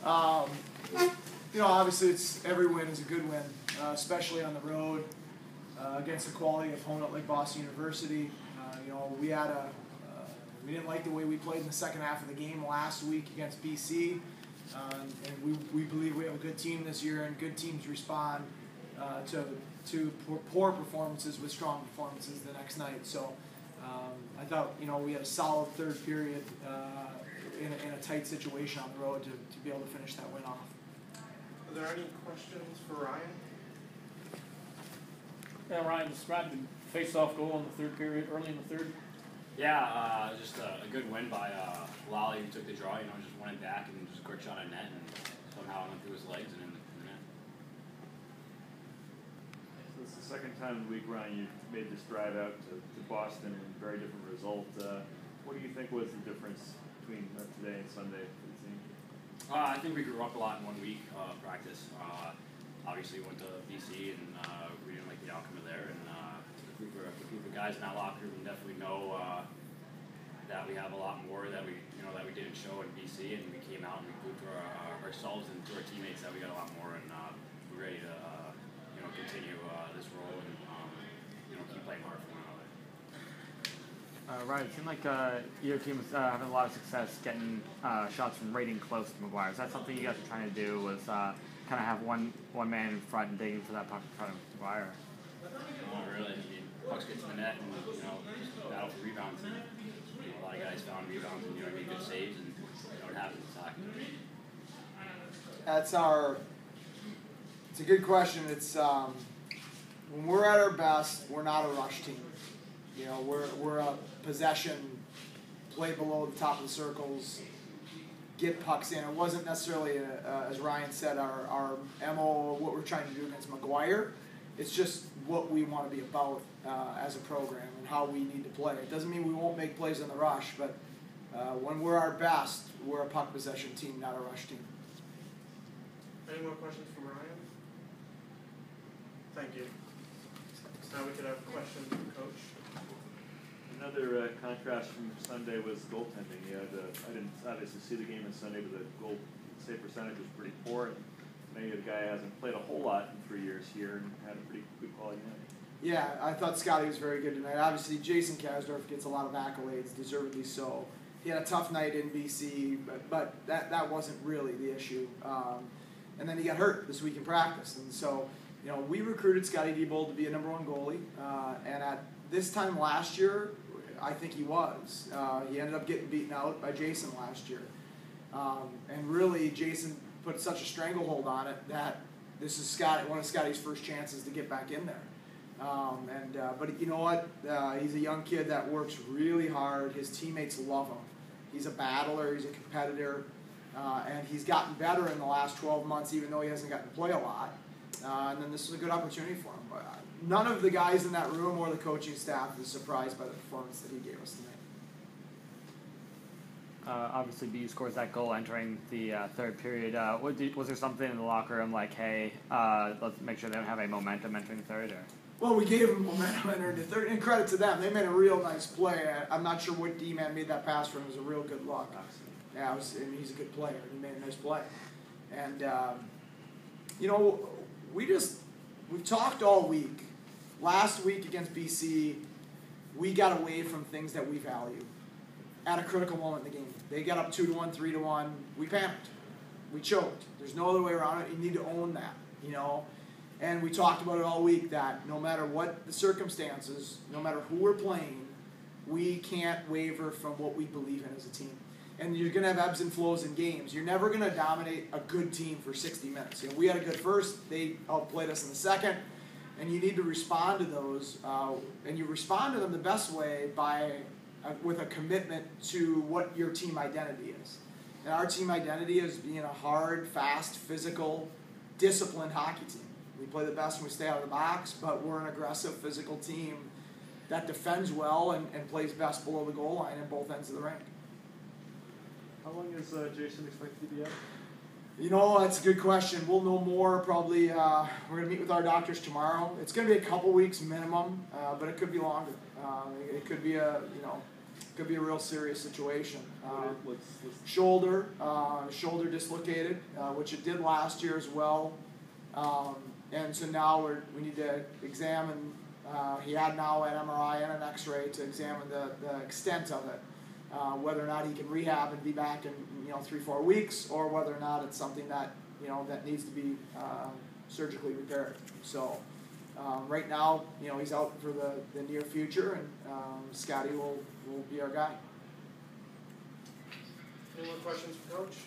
Obviously every win is a good win, especially on the road against a quality opponent like Boston University. We didn't like the way we played in the second half of the game last week against BC, and we believe we have a good team this year, and good teams respond to poor performances with strong performances the next night. So I thought we had a solid third period in a tight situation on the road to be able to finish that win off. Are there any questions for Ryan? Yeah, Ryan, describe the face-off goal in the third period, early in the third. Yeah, just a good win by Lally, who took the draw. Just went it back and just a quick shot at net, and somehow it went through his legs and in the net. So it's the second time in the week, Ryan, you've made this drive out to Boston, and very different result. What do you think was the difference between today and Sunday for the team? I think we grew up a lot in 1 week of practice. Obviously, went to BC, and we didn't like the outcome of there. And the group of guys in that locker room definitely know that we have a lot more that we didn't show in BC, and we came out and we proved to ourselves and to our teammates that we got a lot more, and we're ready to continue this role and keep playing hard for one another. Ryan, it seemed like your team was having a lot of success getting shots from right in close to McGuire. Is that something you guys are trying to do? Was kind of have one man in front and digging for that puck in front of McGuire? Not really. I mean, pucks get to the net, and just battle for rebounds. And, a lot of guys found rebounds and made good saves, and it happens. It's hockey. It's a good question. It's when we're at our best, we're not a rush team. We're a possession, play below the top of the circles, get pucks in. It wasn't necessarily, as Ryan said, our MO, what we're trying to do against McGuire. It's just what we want to be about as a program and how we need to play. It doesn't mean we won't make plays in the rush, but when we're our best, we're a puck possession team, not a rush team. Any more questions from Ryan? Thank you. Now we could have questions from Coach. Another contrast from Sunday was goaltending. I didn't obviously see the game on Sunday, but the goal save percentage was pretty poor. Maybe the guy hasn't played a whole lot in 3 years here and had a pretty good quality night. Yeah, I thought Scotty was very good tonight. Obviously, Jason Kasdorf gets a lot of accolades, deservedly so. He had a tough night in BC, but that wasn't really the issue. And then he got hurt this week in practice. And so, we recruited Scotty Diebold to be a number one goalie. And at this time last year, I think he was. He ended up getting beaten out by Jason last year. And really, Jason put such a stranglehold on it that this is one of Scotty's first chances to get back in there. But you know what? He's a young kid that works really hard. His teammates love him. He's a battler. He's a competitor. And he's gotten better in the last 12 months, even though he hasn't gotten to play a lot. And then this is a good opportunity for him. None of the guys in that room or the coaching staff is surprised by the performance that he gave us tonight. Obviously, BU scores that goal entering the third period. Was there something in the locker room like, hey, let's make sure they don't have any momentum entering the third? Or? Well, we gave them momentum entering the third, and credit to them. They made a real nice play. I'm not sure what D-man made that pass for him. It was a real good look. Yeah, he's a good player. He made a nice play. And, we've talked all week. Last week against BC, we got away from things that we value at a critical moment in the game. They got up 2-1, 3-1. We panicked. We choked. There's no other way around it. You need to own that, And we talked about it all week that no matter what the circumstances, no matter who we're playing, we can't waver from what we believe in as a team. And you're going to have ebbs and flows in games. You're never going to dominate a good team for 60 minutes. We had a good first. They outplayed us in the second. And you need to respond to those. And you respond to them the best way with a commitment to what your team identity is. And our team identity is being a hard, fast, physical, disciplined hockey team. We play the best when we stay out of the box, but we're an aggressive, physical team that defends well and plays best below the goal line in both ends of the rink. How long is Jason expected to be out? That's a good question. We'll know more probably. We're going to meet with our doctors tomorrow. It's going to be a couple weeks minimum, but it could be longer. It could be Could be a real serious situation. What's Shoulder dislocated, which it did last year as well. And so now we need to examine. He had now an MRI and an X-ray to examine the extent of it, whether or not he can rehab and be back in 3-4 weeks, or whether or not it's something that that needs to be surgically repaired. So right now, he's out for the near future, and Scotty will be our guy. Any more questions for Coach?